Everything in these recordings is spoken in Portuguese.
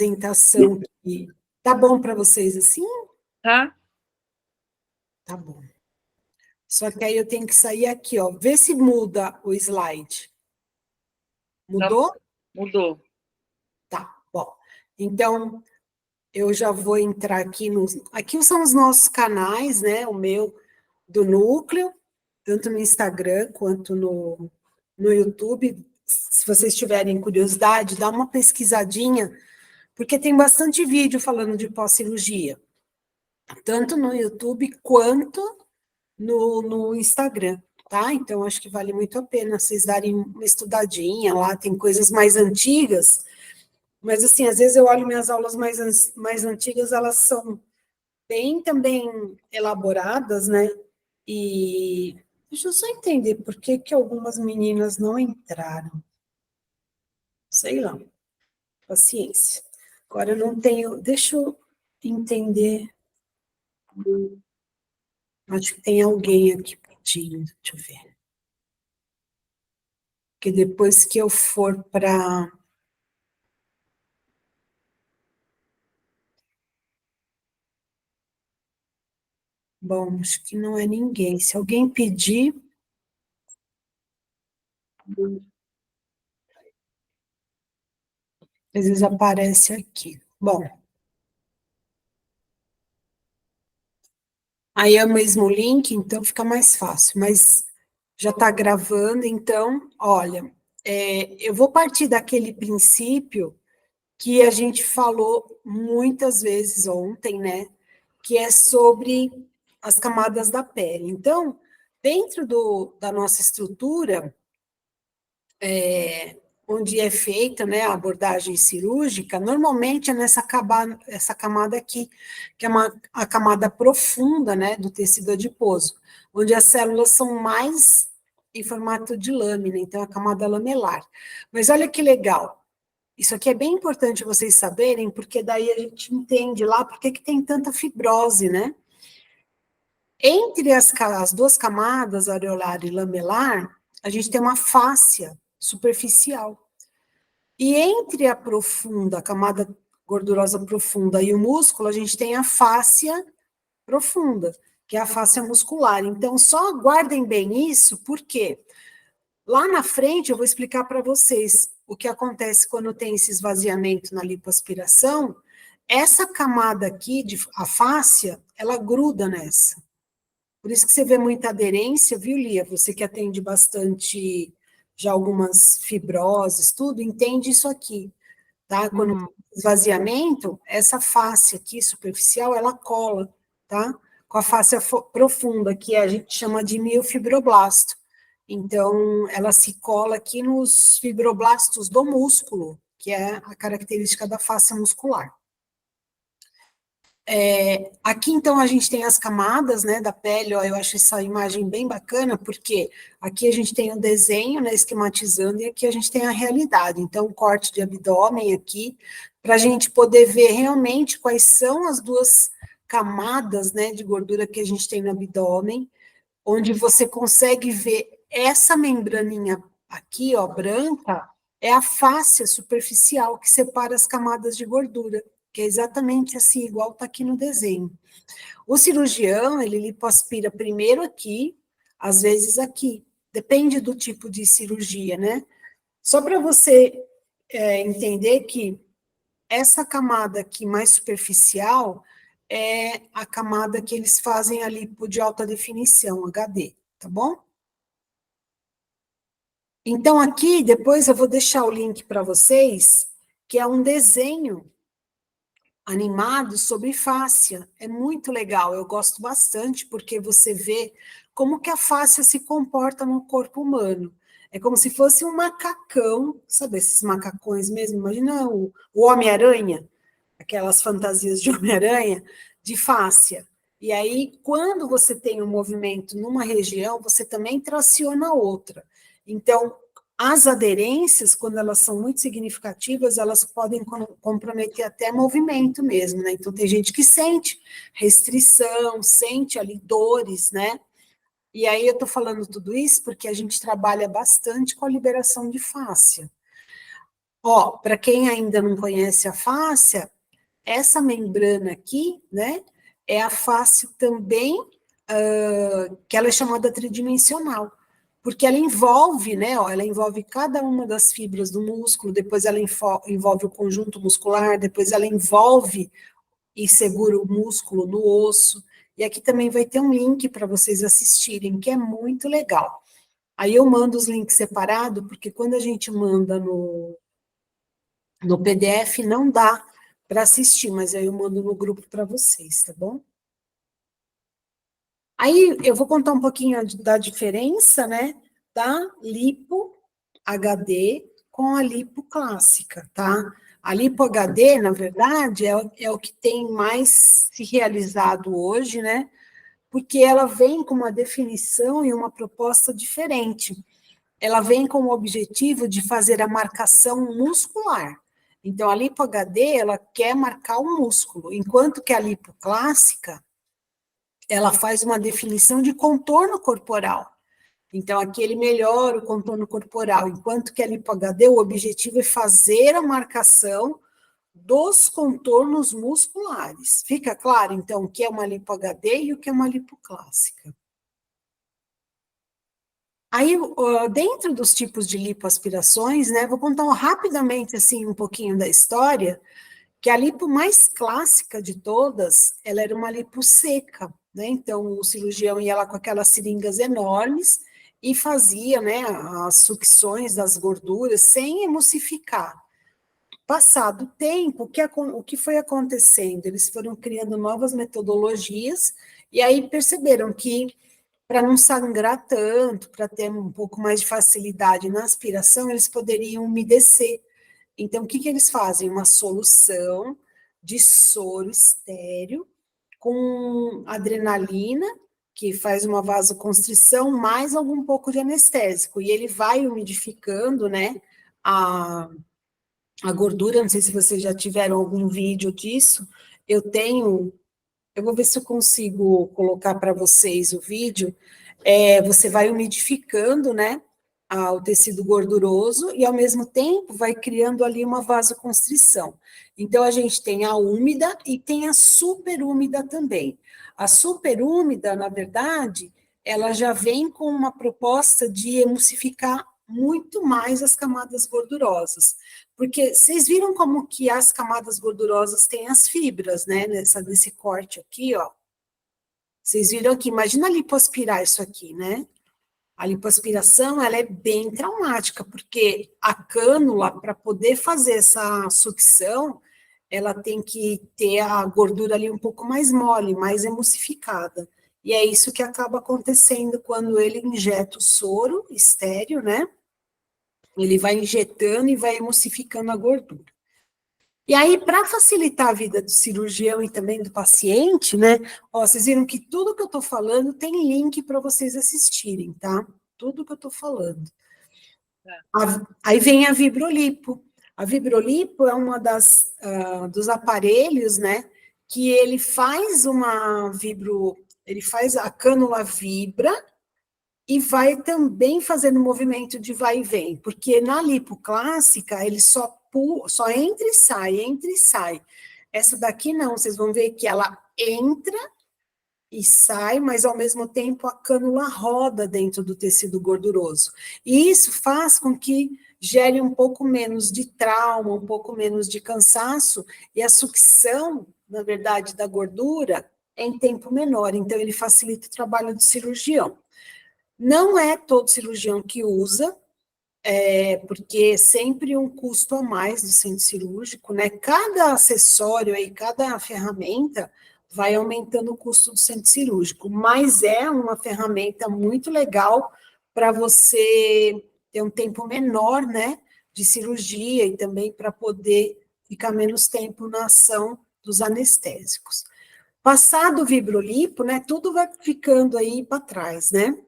apresentação que tá bom para vocês assim? Tá? Tá bom. Só que aí eu tenho que sair aqui, ó. Vê se muda o slide. Mudou? Mudou. Tá, bom. Então, eu já vou entrar aqui nos. Aqui são os nossos canais, né? O meu do núcleo, tanto no Instagram quanto no YouTube. Se vocês tiverem curiosidade, dá uma pesquisadinha, porque tem bastante vídeo falando de pós-cirurgia, tanto no YouTube quanto no Instagram, tá? Então, acho que vale muito a pena vocês darem uma estudadinha lá, tem coisas mais antigas, mas, assim, às vezes eu olho minhas aulas mais antigas, elas são bem também elaboradas, né? E deixa eu só entender por que que algumas meninas não entraram. Sei lá, paciência. Agora eu não tenho, deixa eu entender. Acho que tem alguém aqui pedindo, deixa eu ver. Porque depois que eu for para. Bom, acho que não é ninguém. Se alguém pedir. Às vezes aparece aqui. Bom, aí é o mesmo link, então fica mais fácil, mas já está gravando, então, olha, eu vou partir daquele princípio que a gente falou muitas vezes ontem, né? Que é sobre as camadas da pele. Então, dentro da nossa estrutura, onde é feita, né, a abordagem cirúrgica, normalmente é essa camada aqui, que é a camada profunda, né, do tecido adiposo, onde as células são mais em formato de lâmina, então a camada lamelar. Mas olha que legal, isso aqui é bem importante vocês saberem, porque daí a gente entende lá por que tem tanta fibrose, né? Entre as duas camadas, areolar e lamelar, a gente tem uma fáscia superficial. E entre a profunda, a camada gordurosa profunda e o músculo, a gente tem a fáscia profunda, que é a fáscia muscular. Então, só guardem bem isso, porque lá na frente eu vou explicar para vocês o que acontece quando tem esse esvaziamento na lipoaspiração. Essa camada aqui, a fáscia, ela gruda nessa. Por isso que você vê muita aderência, viu, Lia? Você que atende bastante já algumas fibroses, tudo, entende isso aqui, tá? Quando tem esvaziamento, essa face aqui, superficial, ela cola, tá? Com a face profunda, que a gente chama de miofibroblasto. Então, ela se cola aqui nos fibroblastos do músculo, que é a característica da face muscular. Aqui, então, a gente tem as camadas, né, da pele, ó, eu acho essa imagem bem bacana, porque aqui a gente tem o desenho, né, esquematizando, e aqui a gente tem a realidade. Então, um corte de abdômen aqui, para a gente poder ver realmente quais são as duas camadas, né, de gordura que a gente tem no abdômen, onde você consegue ver essa membraninha aqui, ó, branca, é a fáscia superficial que separa as camadas de gordura, que é exatamente assim, igual está aqui no desenho. O cirurgião, ele lipoaspira primeiro aqui, às vezes aqui, depende do tipo de cirurgia, né? Só para você entender que essa camada aqui mais superficial é a camada que eles fazem a lipo de alta definição, HD, tá bom? Então, aqui, depois eu vou deixar o link para vocês, que é um desenho animado sobre fáscia. É muito legal, eu gosto bastante, porque você vê como que a fáscia se comporta no corpo humano. É como se fosse um macacão, sabe esses macacões mesmo? Imagina o Homem-Aranha, aquelas fantasias de Homem-Aranha, de fáscia. E aí, quando você tem um movimento numa região, você também traciona a outra. Então, as aderências, quando elas são muito significativas, elas podem comprometer até movimento mesmo, né? Então, tem gente que sente restrição, sente ali dores, né? E aí eu tô falando tudo isso porque a gente trabalha bastante com a liberação de fáscia. Ó, para quem ainda não conhece a fáscia, essa membrana aqui, né, é a face também, que ela é chamada tridimensional, porque ela envolve, né, ó, ela envolve cada uma das fibras do músculo, depois ela envolve o conjunto muscular, depois ela envolve e segura o músculo no osso, e aqui também vai ter um link para vocês assistirem, que é muito legal. Aí eu mando os links separados, porque quando a gente manda no PDF não dá para assistir, mas aí eu mando no grupo para vocês, tá bom? Aí eu vou contar um pouquinho da diferença, né, da lipo HD com a lipo clássica, tá? A lipo HD, na verdade, é o que tem mais se realizado hoje, né? Porque ela vem com uma definição e uma proposta diferente. Ela vem com o objetivo de fazer a marcação muscular. Então, a lipo HD, ela quer marcar o músculo, enquanto que a lipo clássica, ela faz uma definição de contorno corporal. Então, aqui ele melhora o contorno corporal, enquanto que a lipo HD, o objetivo é fazer a marcação dos contornos musculares. Fica claro, então, o que é uma lipo HD e o que é uma lipo clássica. Aí, dentro dos tipos de lipoaspirações, né, vou contar rapidamente, assim, um pouquinho da história, que a lipo mais clássica de todas, ela era uma lipo seca, né, então o cirurgião ia lá com aquelas seringas enormes e fazia, né, as sucções das gorduras sem emulsificar. Passado o tempo, o que foi acontecendo? Eles foram criando novas metodologias e aí perceberam que para não sangrar tanto, para ter um pouco mais de facilidade na aspiração, eles poderiam umedecer. Então, o que eles fazem? Uma solução de soro estéreo com adrenalina, que faz uma vasoconstrição, mais algum pouco de anestésico. E ele vai umidificando, né, a gordura. Não sei se vocês já tiveram algum vídeo disso. Eu vou ver se eu consigo colocar para vocês o vídeo. Você vai umidificando, né, o tecido gorduroso e, ao mesmo tempo, vai criando ali uma vasoconstrição. Então, a gente tem a úmida e tem a superúmida também. A superúmida, na verdade, ela já vem com uma proposta de emulsificar muito mais as camadas gordurosas. Porque vocês viram como que as camadas gordurosas têm as fibras, né? Nesse corte aqui, ó. Vocês viram aqui, imagina lipoaspirar isso aqui, né? A lipoaspiração, ela é bem traumática, porque a cânula, para poder fazer essa sucção, ela tem que ter a gordura ali um pouco mais mole, mais emulsificada. E é isso que acaba acontecendo quando ele injeta o soro estéreo, né? Ele vai injetando e vai emulsificando a gordura. E aí, para facilitar a vida do cirurgião e também do paciente, né? Ó, vocês viram que tudo que eu estou falando tem link para vocês assistirem, tá? Tudo que eu estou falando. Aí vem a Vibrolipo. A Vibrolipo é uma dos aparelhos, né? Que ele faz ele faz a cânula vibra e vai também fazendo movimento de vai e vem, porque na lipo clássica ele só entra e sai. Essa daqui não, vocês vão ver que ela entra e sai, mas ao mesmo tempo a cânula roda dentro do tecido gorduroso. E isso faz com que gere um pouco menos de trauma, um pouco menos de cansaço, e a sucção, na verdade, da gordura é em tempo menor, então ele facilita o trabalho do cirurgião. Não é todo cirurgião que usa, porque é sempre um custo a mais do centro cirúrgico, né? Cada acessório aí, cada ferramenta vai aumentando o custo do centro cirúrgico, mas é uma ferramenta muito legal para você ter um tempo menor, né, de cirurgia e também para poder ficar menos tempo na ação dos anestésicos. Passado o vibrolipo, né, tudo vai ficando aí para trás, né?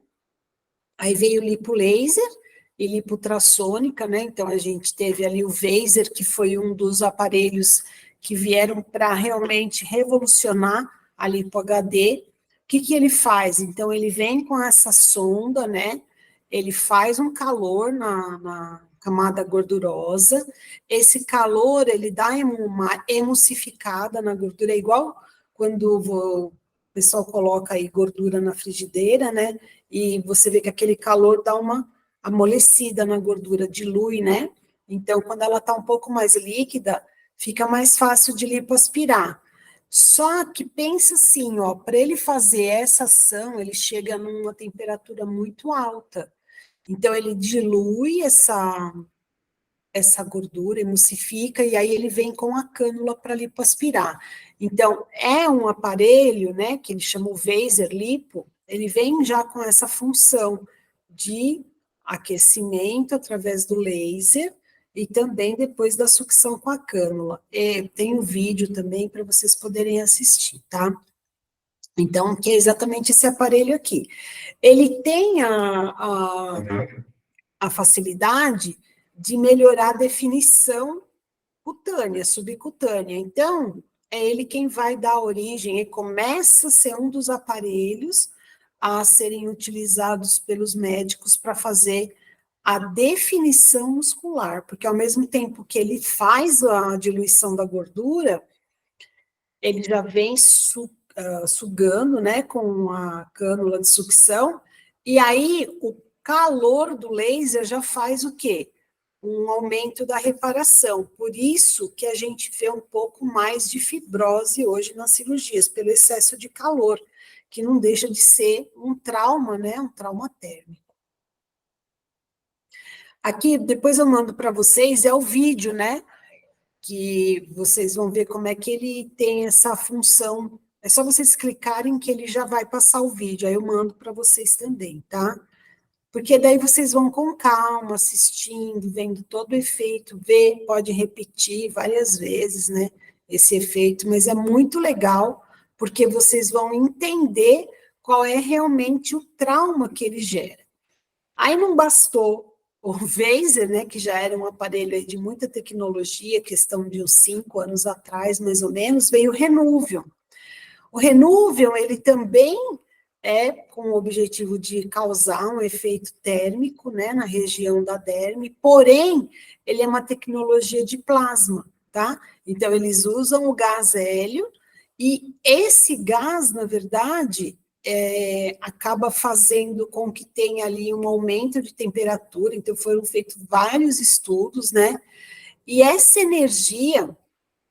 Aí veio o lipo laser e lipo ultrassônica, né? Então a gente teve ali o Vaser, que foi um dos aparelhos que vieram para realmente revolucionar a lipo HD. O que ele faz? Então ele vem com essa sonda, né? Ele faz um calor na camada gordurosa. Esse calor, ele dá uma emulsificada na gordura, é igual quando o pessoal coloca aí gordura na frigideira, né? E você vê que aquele calor dá uma amolecida na gordura, dilui, né? Então, quando ela está um pouco mais líquida, fica mais fácil de lipoaspirar. Só que pensa assim, ó, para ele fazer essa ação, ele chega numa temperatura muito alta. Então, ele dilui essa gordura, emulsifica, e aí ele vem com a cânula para lipoaspirar. Então, é um aparelho, né, que ele chama o Vaser Lipo, ele vem já com essa função de aquecimento através do laser e também depois da sucção com a cânula. Tem um vídeo também para vocês poderem assistir, tá? Então, que é exatamente esse aparelho aqui. Ele tem a facilidade de melhorar a definição cutânea, subcutânea. Então, é ele quem vai dar origem, e começa a ser um dos aparelhos a serem utilizados pelos médicos para fazer a definição muscular, porque ao mesmo tempo que ele faz a diluição da gordura, ele já vem sugando, né, com a cânula de sucção, e aí o calor do laser já faz o quê? Um aumento da reparação. Por isso que a gente vê um pouco mais de fibrose hoje nas cirurgias, pelo excesso de calor, que não deixa de ser um trauma, né, um trauma térmico. Aqui, depois eu mando para vocês, é o vídeo, né, que vocês vão ver como é que ele tem essa função. É só vocês clicarem que ele já vai passar o vídeo, aí eu mando para vocês também, tá? Porque daí vocês vão com calma, assistindo, vendo todo o efeito, pode repetir várias vezes, né, esse efeito, mas é muito legal, porque vocês vão entender qual é realmente o trauma que ele gera. Aí não bastou o Vaser, né, que já era um aparelho de muita tecnologia, questão de uns 5 anos atrás, mais ou menos, veio o Renuvium. O Renuvium, ele também é com o objetivo de causar um efeito térmico, né, na região da derme, porém, ele é uma tecnologia de plasma, tá? Então, eles usam o gás hélio, e esse gás, na verdade, acaba fazendo com que tenha ali um aumento de temperatura, então foram feitos vários estudos, né? E essa energia,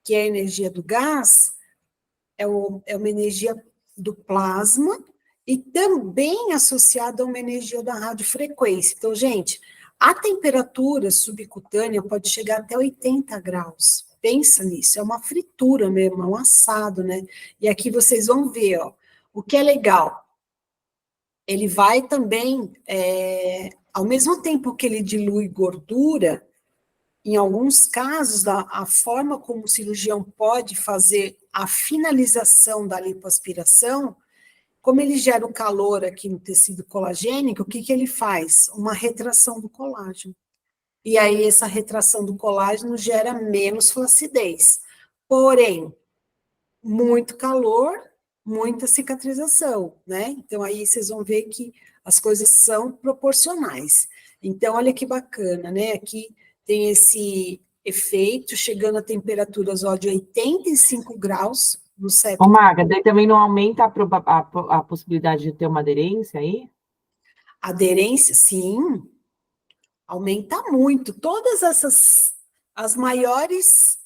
que é a energia do gás, é uma energia do plasma e também associada a uma energia da radiofrequência. Então, gente, a temperatura subcutânea pode chegar até 80 graus. Pensa nisso, é uma fritura mesmo, é um assado, né? E aqui vocês vão ver, ó, o que é legal. Ele vai também, ao mesmo tempo que ele dilui gordura, em alguns casos, a forma como o cirurgião pode fazer a finalização da lipoaspiração, como ele gera o calor aqui no tecido colagênico, o que ele faz? Uma retração do colágeno. E aí, essa retração do colágeno gera menos flacidez. Porém, muito calor, muita cicatrização, né? Então, aí vocês vão ver que as coisas são proporcionais. Então, olha que bacana, né? Aqui tem esse efeito, chegando a temperaturas ó, de 85 graus no septo. Ô, Maga, daí também não aumenta a possibilidade de ter uma aderência aí? Aderência, sim, aumenta muito. Todas as maiores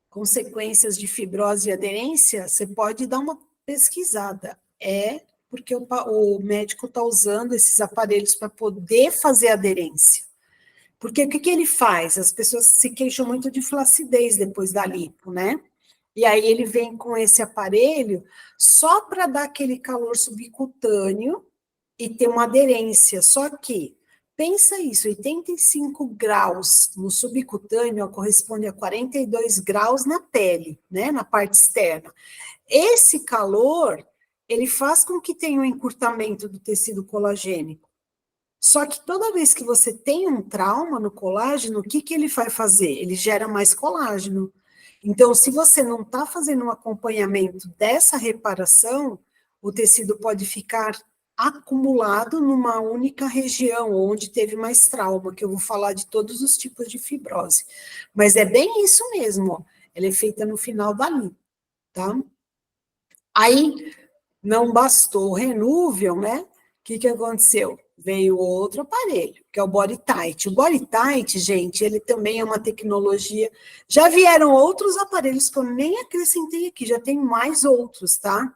consequências de fibrose e aderência, você pode dar uma pesquisada. Porque o médico está usando esses aparelhos para poder fazer aderência. Porque o que ele faz? As pessoas se queixam muito de flacidez depois da lipo, né? E aí ele vem com esse aparelho só para dar aquele calor subcutâneo e ter uma aderência. Só que, pensa isso, 85 graus no subcutâneo corresponde a 42 graus na pele, né, na parte externa. Esse calor, ele faz com que tenha um encurtamento do tecido colagênico. Só que toda vez que você tem um trauma no colágeno, o que ele vai fazer? Ele gera mais colágeno. Então, se você não está fazendo um acompanhamento dessa reparação, o tecido pode ficar acumulado numa única região, onde teve mais trauma, que eu vou falar de todos os tipos de fibrose. Mas é bem isso mesmo, ó. Ela é feita no final da linha, tá? Aí, não bastou o Renuvium, né? O que aconteceu? Veio outro aparelho, que é o BodyTite. O BodyTite, gente, ele também é uma tecnologia... Já vieram outros aparelhos que eu nem acrescentei aqui, já tem mais outros, tá?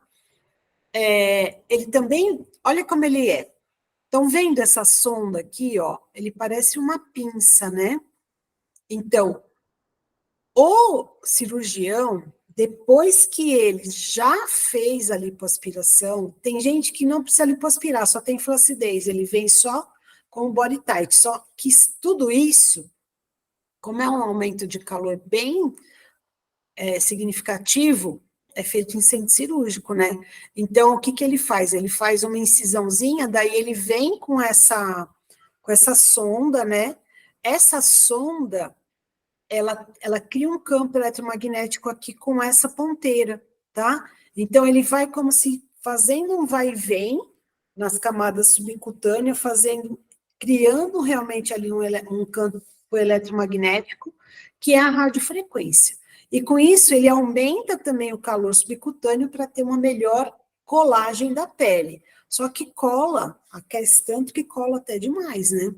Ele também, olha como ele é. Estão vendo essa sonda aqui, ó? Ele parece uma pinça, né? Então, o cirurgião, depois que ele já fez a lipoaspiração, tem gente que não precisa lipoaspirar, só tem flacidez, ele vem só com o body tight. Só que tudo isso, como é um aumento de calor bem significativo, é feito em centro cirúrgico, né? Então, o que ele faz? Ele faz uma incisãozinha, daí ele vem com essa sonda, né? Essa sonda, ela cria um campo eletromagnético aqui com essa ponteira, tá? Então, ele vai como se fazendo um vai e vem nas camadas subcutâneas, criando realmente ali um campo eletromagnético, que é a radiofrequência. E com isso, ele aumenta também o calor subcutâneo para ter uma melhor colagem da pele. Só que cola, aquece tanto que cola até demais, né?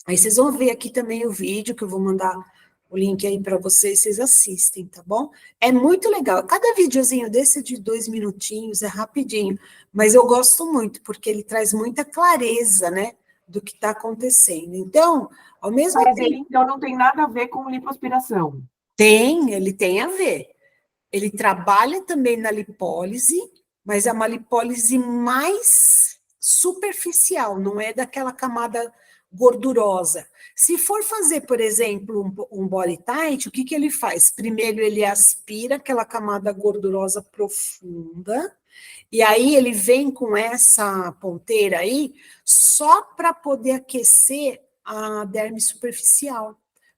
Aí vocês vão ver aqui também o vídeo, que eu vou mandar o link aí para vocês, vocês assistem, tá bom? É muito legal. Cada videozinho desse é de 2 minutinhos, é rapidinho, mas eu gosto muito, porque ele traz muita clareza, né, do que está acontecendo. Então, ao mesmo Mas tempo... ele, então, não tem nada a ver com lipoaspiração. Ele tem a ver. Ele trabalha também na lipólise, mas é uma lipólise mais superficial, não é daquela camada gordurosa. Se for fazer, por exemplo, um body tight, o que ele faz? Primeiro ele aspira aquela camada gordurosa profunda, e aí ele vem com essa ponteira aí, só para poder aquecer a derme superficial,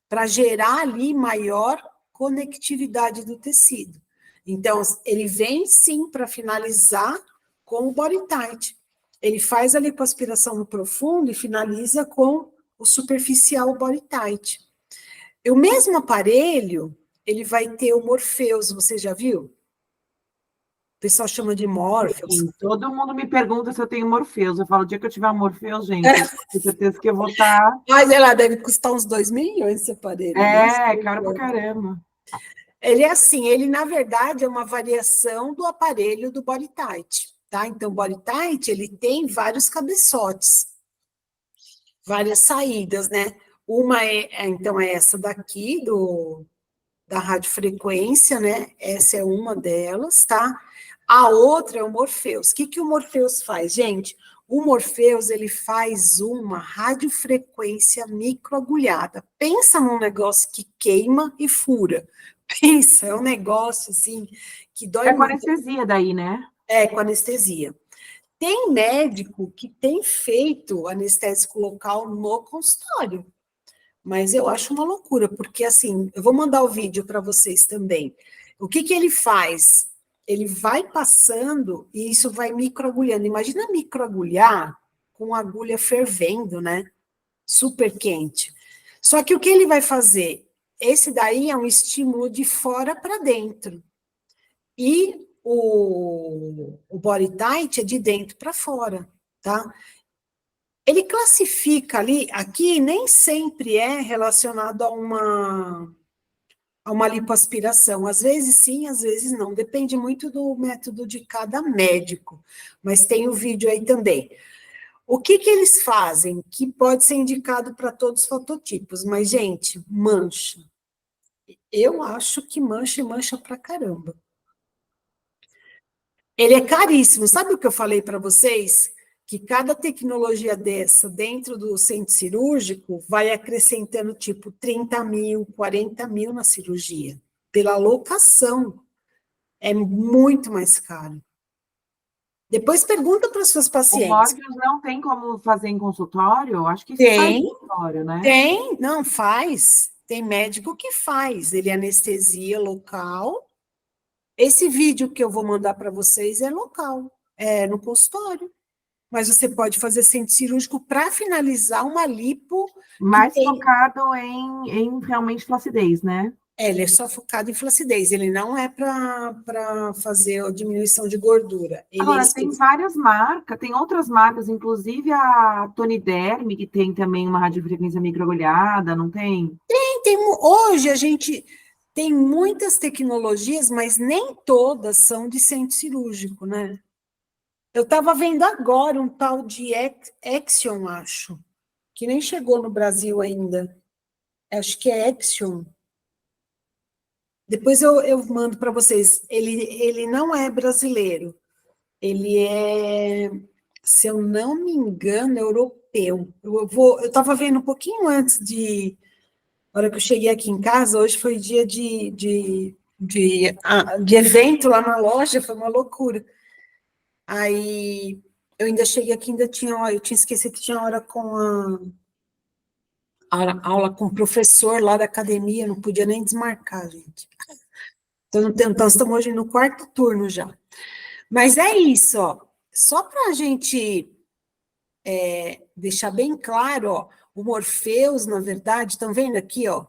para gerar ali maior conectividade do tecido. Então, ele vem sim para finalizar com o body tight. Ele faz a lipoaspiração no profundo e finaliza com o superficial body tight. E o mesmo aparelho, ele vai ter o Morpheus, você já viu? O pessoal chama de Morpheus. Sim, todo mundo me pergunta se eu tenho Morpheus. Eu falo, o dia que eu tiver Morpheus, gente, com certeza que eu vou estar... Mas ela deve custar uns 2 milhões esse aparelho. Caro pra caramba. Ele é assim, ele na verdade é uma variação do aparelho do body tight, tá? Então, o body tight, ele tem vários cabeçotes, várias saídas, né? Uma então, é essa daqui, da radiofrequência, né? Essa é uma delas, tá? A outra é o Morpheus. O que o Morpheus faz, gente? O Morpheus, ele faz uma radiofrequência microagulhada. Pensa num negócio que queima e fura. Pensa, é um negócio, assim, que dói É com muito. anestesia daí, né? Com anestesia. Tem médico que tem feito anestésico local no consultório, mas eu acho uma loucura, porque assim, eu vou mandar o vídeo para vocês também. O que ele faz? Ele vai passando e isso vai microagulhando. Imagina microagulhar com agulha fervendo, né? Super quente. Só que o que ele vai fazer? Esse daí é um estímulo de fora para dentro. E o body tight é de dentro para fora, tá? Ele classifica ali, aqui nem sempre é relacionado a uma lipoaspiração. Às vezes sim, às vezes não. Depende muito do método de cada médico. Mas tem o vídeo aí também. O que eles fazem? Que pode ser indicado para todos os fototipos. Mas, gente, mancha. Eu acho que mancha e mancha pra caramba. Ele é caríssimo. Sabe o que eu falei para vocês? Que cada tecnologia dessa, dentro do centro cirúrgico, vai acrescentando tipo 30 mil, 40 mil na cirurgia. Pela locação. É muito mais caro. Depois pergunta para os seus O pacientes. Morpheus não tem como fazer em consultório? Acho que se faz em Tem, consultório, né? tem, não faz. Tem médico que faz. Ele anestesia local. Esse vídeo que eu vou mandar para vocês é local, é no consultório. mas você pode fazer centro cirúrgico para finalizar uma lipo que Mais tem. focado em realmente flacidez, né? Ele é só focado em flacidez, ele não é para fazer a diminuição de gordura. Ele é Agora, tem várias marcas, tem outras marcas, inclusive a Tony Derme, que tem também uma radiofrequência microagulhada, não tem? hoje a gente tem muitas tecnologias, mas nem todas são de centro cirúrgico, né? Eu estava vendo agora um tal de Axion, acho, que nem chegou no Brasil ainda. Acho que é Axion. Depois eu mando para vocês. Ele não é brasileiro. Ele é, se eu não me engano, europeu. Eu estava vendo um pouquinho antes na hora que eu cheguei aqui em casa, hoje foi dia de evento lá na loja, foi uma loucura. Aí eu ainda cheguei aqui, eu tinha esquecido que tinha hora com aula com o professor lá da academia, não podia nem desmarcar, gente. Então estamos hoje no quarto turno já. Mas é isso, ó. Só para a gente deixar bem claro, ó, o Morpheus, na verdade, estão vendo aqui, ó,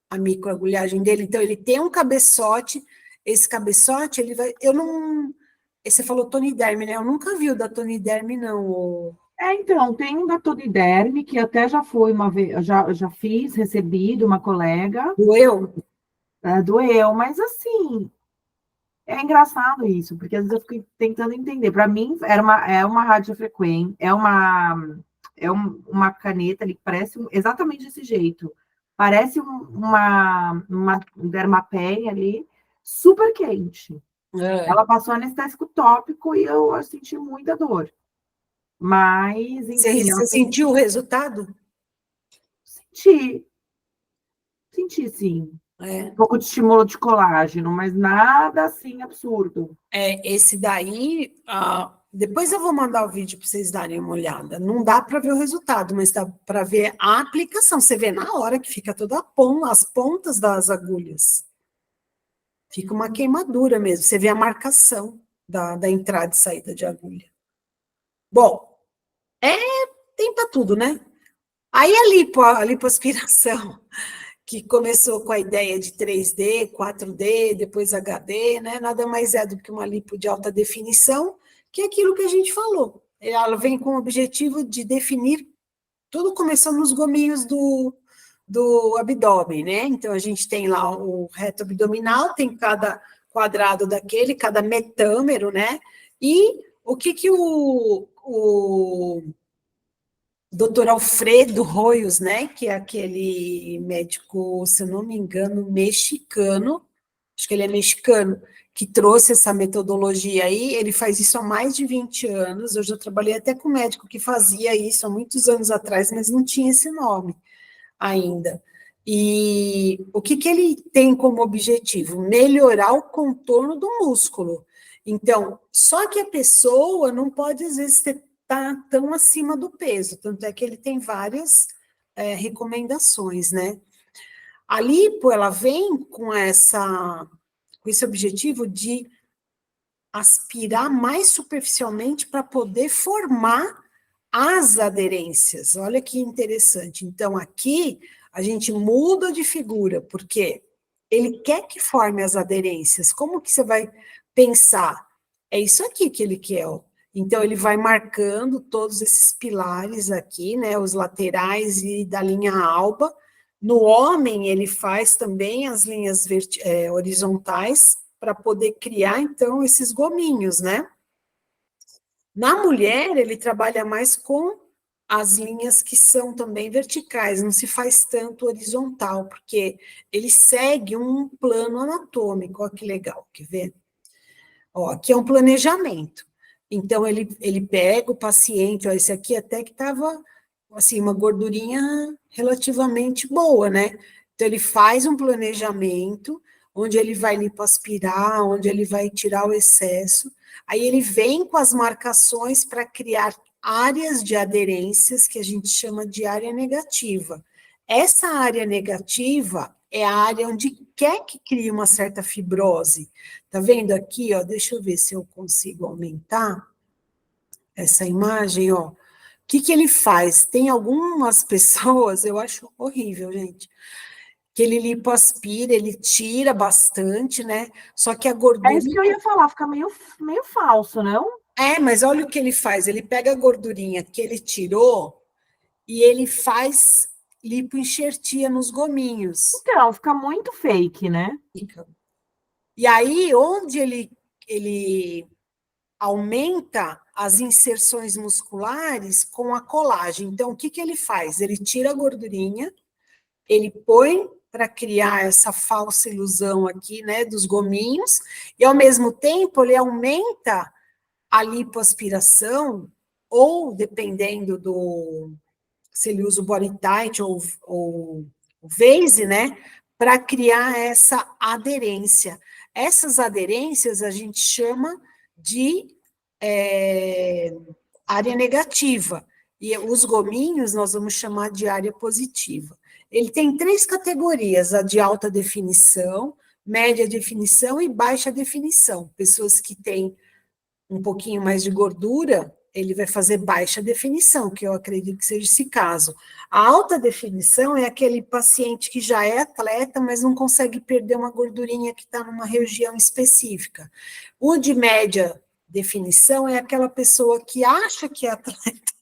a microagulhagem dele? Então, ele tem um cabeçote, esse cabeçote, ele vai, eu não, você falou Tony Derme, né? Eu nunca vi o da Tony Derme, não. Então, tem um da Tony Derme, que até já foi uma vez, já fiz, recebi de uma colega, Doeu? doeu, mas assim, é engraçado isso, porque às vezes eu fico tentando entender. Para mim, é uma radiofrequência, uma caneta ali que parece exatamente desse jeito. Parece uma dermapen ali, super quente. É. Ela passou anestésico tópico e eu senti muita dor. Mas, enfim, Você sentiu o resultado? senti, senti sim. Um É. pouco de estímulo de colágeno, mas nada assim absurdo. Esse daí, depois eu vou mandar o vídeo para vocês darem uma olhada. Não dá para ver o resultado, mas dá para ver a aplicação. Você vê na hora que fica toda as pontas das agulhas. Fica uma queimadura mesmo. Você vê a marcação da entrada e saída de agulha. Bom, tem para tudo, né? Aí a lipoaspiração, que começou com a ideia de 3D, 4D, depois HD, né? Nada mais é do que uma lipo de alta definição, que é aquilo que a gente falou. Ela vem com o objetivo de definir, tudo começou nos gominhos do abdômen, né? Então, a gente tem lá o reto abdominal, tem cada quadrado daquele, cada metâmero, né? E o que o doutor Alfredo Royos, né, que é aquele médico, se eu não me engano, mexicano, acho que ele é mexicano, que trouxe essa metodologia aí, ele faz isso há mais de 20 anos, eu já trabalhei até com um médico que fazia isso há muitos anos atrás, mas não tinha esse nome ainda. E o que ele tem como objetivo? Melhorar o contorno do músculo. Então, só que a pessoa não pode, às vezes, estar tão acima do peso, tanto é que ele tem várias recomendações, né? A lipo, ela vem com esse objetivo de aspirar mais superficialmente para poder formar as aderências. Olha que interessante. Então, aqui a gente muda de figura, porque ele quer que forme as aderências. Como que você vai pensar? É isso aqui que ele quer, ó. Então, ele vai marcando todos esses pilares aqui, né? Os laterais e da linha alba. No homem, ele faz também as linhas horizontais para poder criar, então, esses gominhos, né? Na mulher, ele trabalha mais com as linhas que são também verticais, não se faz tanto horizontal, porque ele segue um plano anatômico. Olha que legal, quer ver? Ó, aqui é um planejamento. Então, ele pega o paciente, ó, esse aqui até que estava, assim, uma gordurinha relativamente boa, né? Então, ele faz um planejamento, onde ele vai lipoaspirar, onde ele vai tirar o excesso, aí ele vem com as marcações para criar áreas de aderências, que a gente chama de área negativa. Essa área negativa é a área onde quer que crie uma certa fibrose. Tá vendo aqui, ó? Deixa eu ver se eu consigo aumentar. essa imagem, ó. O que que ele faz? Tem algumas pessoas, eu acho horrível, gente, que ele lipoaspira, ele tira bastante, né? Só que a É isso que eu gordurinha... ia falar, fica meio falso, não? Mas olha o que ele faz, ele pega a gordurinha que ele tirou e ele faz lipoenxertia nos gominhos. Então, fica muito fake, né? E aí, onde ele aumenta as inserções musculares com a colagem. Então, o que que ele faz? Ele tira a gordurinha, ele põe para criar essa falsa ilusão aqui, né, dos gominhos, e ao mesmo tempo ele aumenta a lipoaspiração, ou dependendo do, se ele usa o body tight ou o Vase, né, para criar essa aderência. Essas aderências a gente chama de área negativa, e os gominhos nós vamos chamar de área positiva. Ele tem 3 categorias, a de alta definição, média definição e baixa definição. Pessoas que têm um pouquinho mais de gordura, ele vai fazer baixa definição, que eu acredito que seja esse caso. A alta definição é aquele paciente que já é atleta, mas não consegue perder uma gordurinha que está numa região específica. O de média definição é aquela pessoa que acha que é atleta,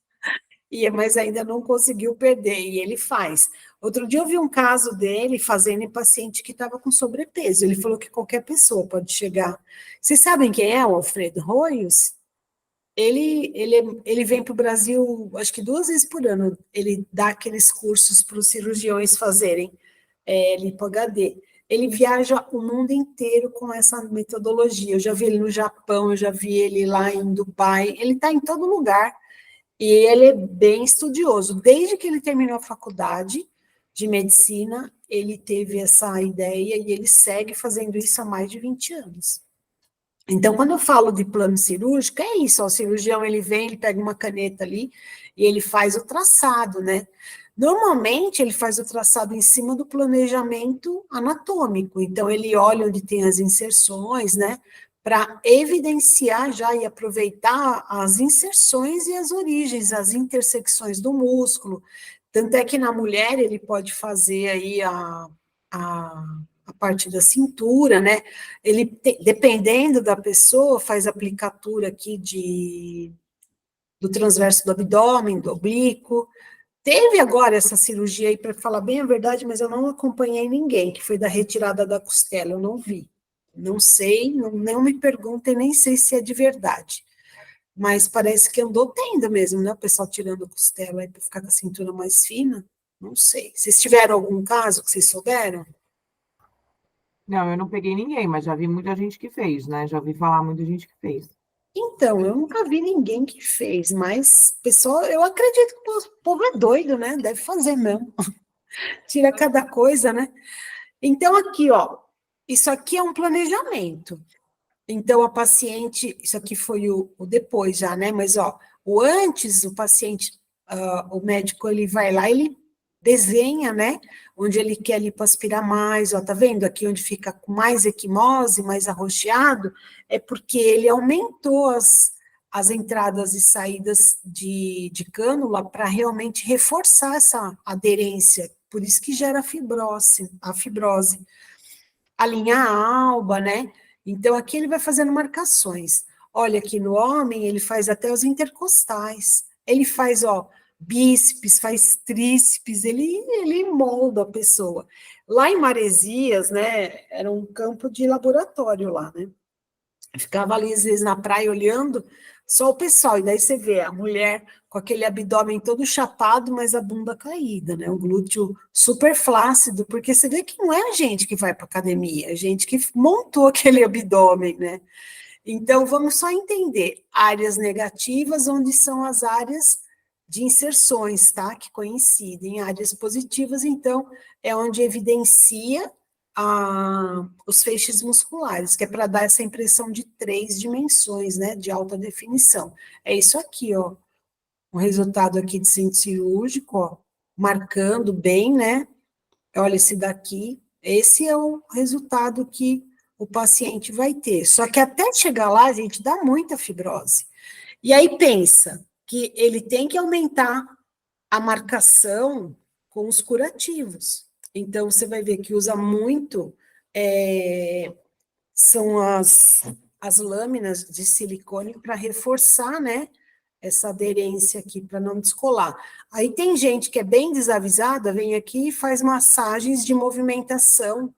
mas ainda não conseguiu perder, e ele faz. Outro dia eu vi um caso dele fazendo em paciente que estava com sobrepeso. Ele falou que qualquer pessoa pode chegar. Vocês sabem quem é o Alfredo Royos? Ele vem para o Brasil, acho que 2 vezes por ano. Ele dá aqueles cursos para os cirurgiões fazerem lipo HD. Ele viaja o mundo inteiro com essa metodologia. Eu já vi ele no Japão, eu já vi ele lá em Dubai. Ele está em todo lugar. E ele é bem estudioso. Desde que ele terminou a faculdade de medicina, ele teve essa ideia e ele segue fazendo isso há mais de 20 anos. Então, quando eu falo de plano cirúrgico, é isso, ó, o cirurgião, ele vem, ele pega uma caneta ali e ele faz o traçado, né? Normalmente, ele faz o traçado em cima do planejamento anatômico, então ele olha onde tem as inserções, né? Para evidenciar já e aproveitar as inserções e as origens, as intersecções do músculo. Tanto é que na mulher ele pode fazer aí a a parte da cintura, né? Ele, dependendo da pessoa, faz aplicatura aqui do transverso do abdômen, do oblíquo. Teve agora essa cirurgia aí, para falar bem a verdade, mas eu não acompanhei ninguém, que foi da retirada da costela, eu não vi. Não sei, não me perguntem, nem sei se é de verdade. Mas parece que andou tendo mesmo, né? O pessoal tirando costela aí para ficar com a cintura mais fina. Não sei. Vocês tiveram algum caso que vocês souberam? Não, eu não peguei ninguém, mas já vi muita gente que fez, né? Já ouvi falar muita gente que fez. Então, eu nunca vi ninguém que fez, mas, pessoal, eu acredito que o povo é doido, né? Deve fazer mesmo. Tira cada coisa, né? Então, aqui, ó, isso aqui é um planejamento. Então, a paciente, isso aqui foi o depois já, né? Mas, ó, o antes, o paciente, o médico, ele vai lá, ele desenha, né? Onde ele quer lipoaspirar mais, ó, tá vendo aqui onde fica com mais equimose, mais arroxeado, é porque ele aumentou as entradas e saídas de cânula para realmente reforçar essa aderência, por isso que gera a fibrose. A linha alba, né? Então, aqui ele vai fazendo marcações. Olha, aqui no homem, ele faz até os intercostais. Ele faz, ó, bíceps, faz tríceps, ele molda a pessoa. Lá em Maresias, né, era um campo de laboratório lá, né? Ficava ali, às vezes, na praia olhando só o pessoal, e daí você vê a mulher com aquele abdômen todo chapado, mas a bunda caída, né? O glúteo super flácido, porque você vê que não é a gente que vai para academia, é a gente que montou aquele abdômen, né? Então, vamos só entender áreas negativas, onde são as áreas de inserções, tá? Que coincidem. Áreas positivas, então, é onde evidencia os feixes musculares, que é para dar essa impressão de 3 dimensões, né? De alta definição. É isso aqui, ó. O resultado aqui de centro cirúrgico, ó, marcando bem, né? Olha esse daqui. Esse é o resultado que o paciente vai ter. Só que até chegar lá, a gente dá muita fibrose. E aí pensa que ele tem que aumentar a marcação com os curativos. Então, você vai ver que usa muito, são as lâminas de silicone para reforçar, né, essa aderência aqui, para não descolar. Aí tem gente que é bem desavisada, vem aqui e faz massagens de movimentação,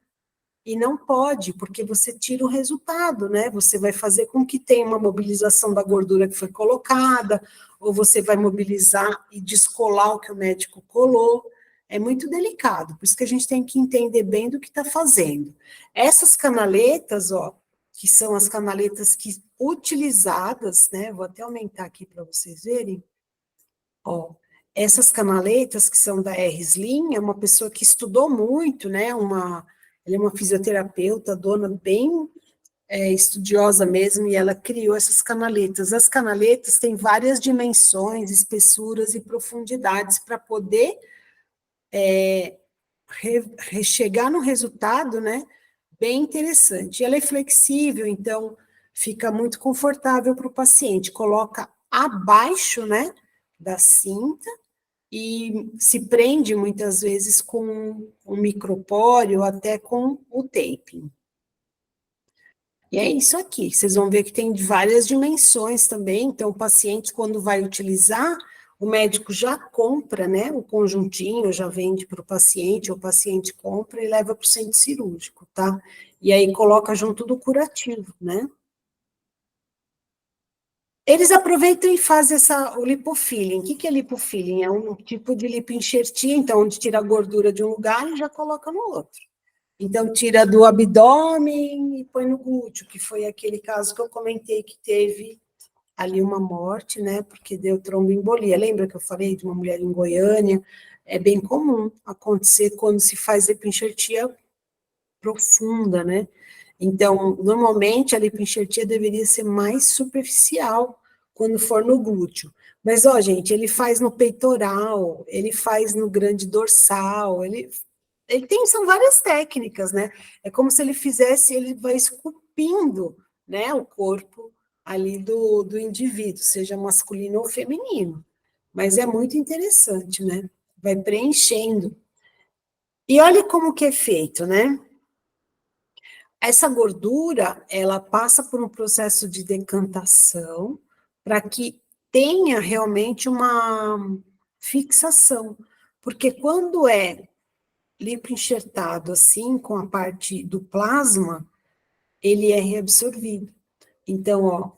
e não pode, porque você tira o resultado, né? Você vai fazer com que tenha uma mobilização da gordura que foi colocada, ou você vai mobilizar e descolar o que o médico colou. É muito delicado, por isso que a gente tem que entender bem do que está fazendo. Essas canaletas, ó, que são as canaletas que utilizadas, né? Vou até aumentar aqui para vocês verem. Ó, essas canaletas que são da R-Slim, é uma pessoa que estudou muito, né? Ela é uma fisioterapeuta, dona bem estudiosa mesmo, e ela criou essas canaletas. As canaletas têm várias dimensões, espessuras e profundidades para poder chegar no resultado, né? Bem interessante. E ela é flexível, então fica muito confortável para o paciente. Coloca abaixo, né, da cinta, e se prende muitas vezes com um micropóreo, até com o taping. E é isso aqui, vocês vão ver que tem várias dimensões também, então o paciente, quando vai utilizar, o médico já compra, né, o conjuntinho, já vende para o paciente compra e leva para o centro cirúrgico, tá? E aí coloca junto do curativo, né? Eles aproveitam e fazem o lipofilling. O que é lipofilling? É um tipo de lipoenxertia, então, onde tira a gordura de um lugar e já coloca no outro. Então, tira do abdômen e põe no glúteo, que foi aquele caso que eu comentei que teve ali uma morte, né, porque deu tromboembolia. Lembra que eu falei de uma mulher em Goiânia? É bem comum acontecer quando se faz lipoenxertia profunda, né? Então, normalmente a lipoenxertia deveria ser mais superficial quando for no glúteo. Mas, ó, gente, ele faz no peitoral, ele faz no grande dorsal, ele tem, são várias técnicas, né? É como se ele fizesse, ele vai esculpindo, né, o corpo ali do indivíduo, seja masculino ou feminino. Mas é muito interessante, né? Vai preenchendo. E olha como que é feito, né? Essa gordura, ela passa por um processo de decantação para que tenha realmente uma fixação. Porque quando é lipoenxertado assim, com a parte do plasma, ele é reabsorvido. Então, ó,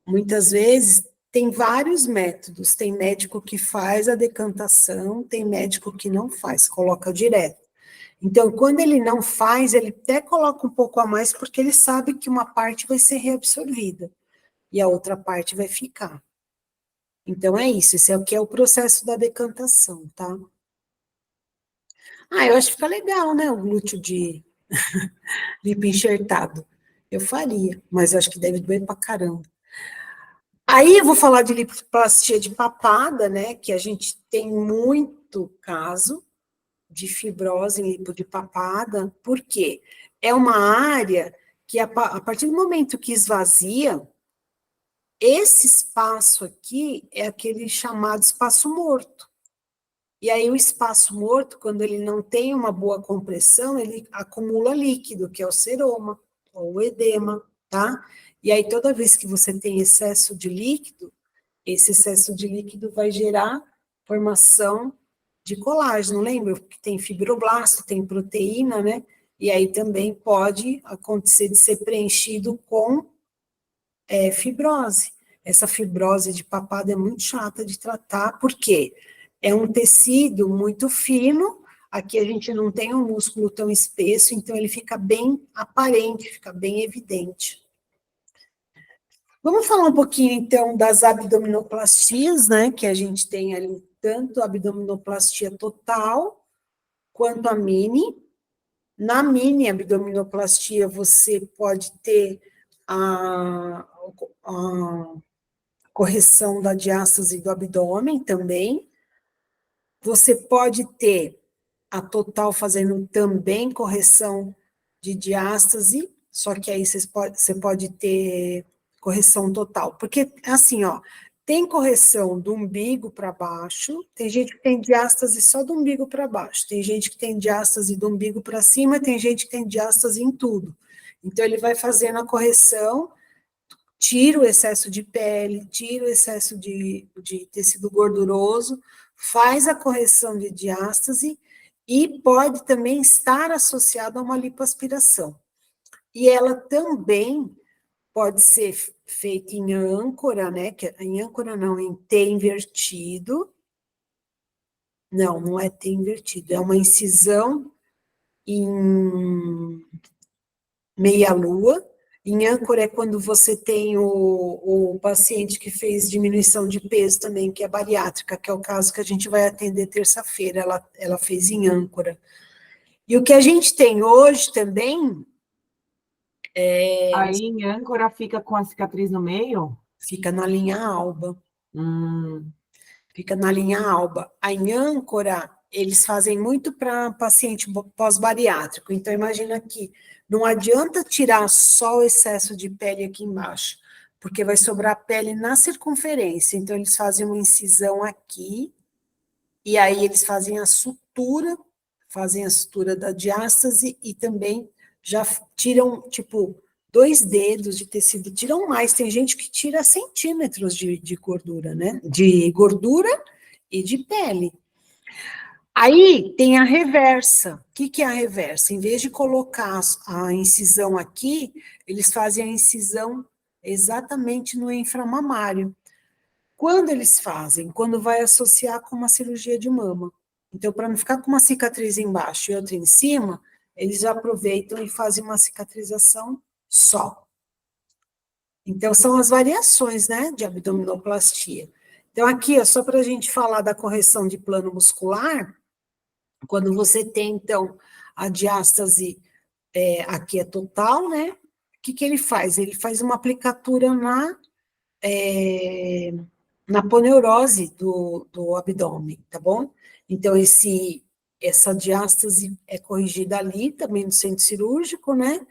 muitas vezes tem vários métodos. Tem médico que faz a decantação, tem médico que não faz, coloca direto. Então, quando ele não faz, ele até coloca um pouco a mais, porque ele sabe que uma parte vai ser reabsorvida e a outra parte vai ficar. Então, é isso. Esse é o que é o processo da decantação, tá? Ah, eu acho que fica legal, né? O glúteo de lipo enxertado. Eu faria, mas eu acho que deve doer pra caramba. Aí eu vou falar de lipoplastia de papada, né? Que a gente tem muito caso de fibrose em lipo de papada, porque é uma área que, a partir do momento que esvazia, esse espaço aqui é aquele chamado espaço morto. E aí, o espaço morto, quando ele não tem uma boa compressão, ele acumula líquido, que é o seroma, ou o edema, tá? E aí, toda vez que você tem excesso de líquido, esse excesso de líquido vai gerar formação de colágeno. Lembra que tem fibroblasto, tem proteína, né? E aí também pode acontecer de ser preenchido com fibrose. Essa fibrose de papada é muito chata de tratar, porque é um tecido muito fino, aqui a gente não tem um músculo tão espesso, então ele fica bem aparente, fica bem evidente. Vamos falar um pouquinho, então, das abdominoplastias, né, que a gente tem ali, tanto a abdominoplastia total, quanto a mini. Na mini abdominoplastia, você pode ter a correção da diástase do abdômen também. Você pode ter a total fazendo também correção de diástase, só que aí você pode ter correção total. Porque, assim, ó, Tem correção do umbigo para baixo, tem gente que tem diástase só do umbigo para baixo, tem gente que tem diástase do umbigo para cima, tem gente que tem diástase em tudo. Então, ele vai fazendo a correção, tira o excesso de pele, tira o excesso de tecido gorduroso, faz a correção de diástase e pode também estar associado a uma lipoaspiração. E ela também pode ser feita em âncora, né? Em âncora não, em T invertido. Não, não é T invertido, é uma incisão em meia-lua. Em âncora é quando você tem o paciente que fez diminuição de peso também, que é bariátrica, que é o caso que a gente vai atender terça-feira, ela fez em âncora. E o que a gente tem hoje também Aí em âncora fica com a cicatriz no meio? fica na linha alba. Hum. Fica na linha alba. A em âncora, eles fazem muito para paciente pós-bariátrico. Então, imagina que não adianta tirar só o excesso de pele aqui embaixo, porque vai sobrar pele na circunferência. Então, eles fazem uma incisão aqui, e aí eles fazem a sutura da diástase e também já tiram, tipo, 2 dedos de tecido, tiram mais. Tem gente que tira centímetros de gordura, né? De gordura e de pele. Aí tem a reversa. O que é a reversa? Em vez de colocar a incisão aqui, eles fazem a incisão exatamente no inframamário. Quando eles fazem? Quando vai associar com uma cirurgia de mama. Então, para não ficar com uma cicatriz embaixo e outra em cima, eles aproveitam e fazem uma cicatrização só. Então, são as variações, né, de abdominoplastia. Então, aqui, ó, só para a gente falar da correção de plano muscular, quando você tem, então, a diástase, aqui é total, né, o que ele faz? Ele faz uma aplicatura na poneurose do abdômen, tá bom? Então, essa diástase é corrigida ali, também no centro cirúrgico, né?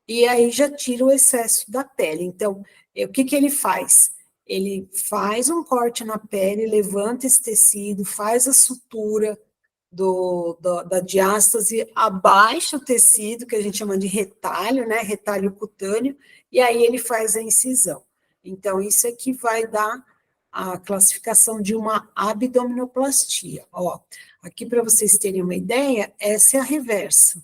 E aí já tira o excesso da pele. Então, o que ele faz? Ele faz um corte na pele, levanta esse tecido, faz a sutura da diástase, abaixa o tecido, que a gente chama de retalho, né? Retalho cutâneo, e aí ele faz a incisão. Então, isso é que vai dar a classificação de uma abdominoplastia. Ó, aqui para vocês terem uma ideia, essa é a reversa.